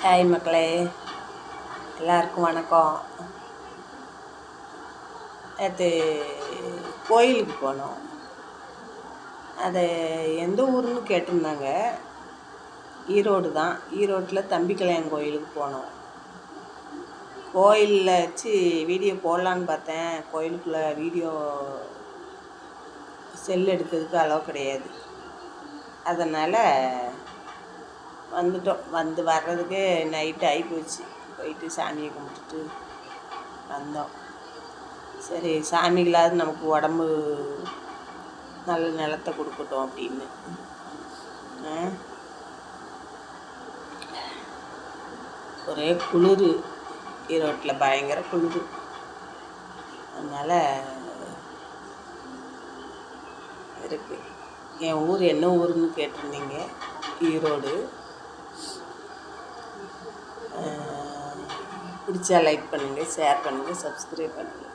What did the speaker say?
Hi மக்களே, எல்லாருக்கும் வணக்கம். நேற்று கோயிலுக்கு போனோம். அது எந்த ஊருன்னு கேட்டிருந்தாங்க. ஈரோடு தான். ஈரோட்டில் தம்பிக்கல்யாணம் கோயிலுக்கு போனோம். கோயிலில் வச்சு வீடியோ போடலான்னு பார்த்தேன். கோயிலுக்குள்ளே வீடியோ செல் எடுக்கிறதுக்கு அளவு கிடையாது. அதனால் வந்துட்டோம். வர்றதுக்கு நைட்டு ஆகி போச்சு. போயிட்டு சாமியை கும்பிட்டுட்டு வந்தோம். சரி, சாமிகளாவது நமக்கு உடம்பு நல்ல நிலத்தை கொடுக்கட்டும் அப்படின்னு. ஒரே குளிர், ஈரோட்டில் பயங்கர குளிர். அதனால் இருக்கு. என் ஊர் என்ன ஊருன்னு கேட்டிருந்தீங்க. ஈரோடு. பிடிச்சா லைக் பண்ணுங்கள், ஷேர் பண்ணுங்கள், சப்ஸ்கிரைப் பண்ணுங்கள்.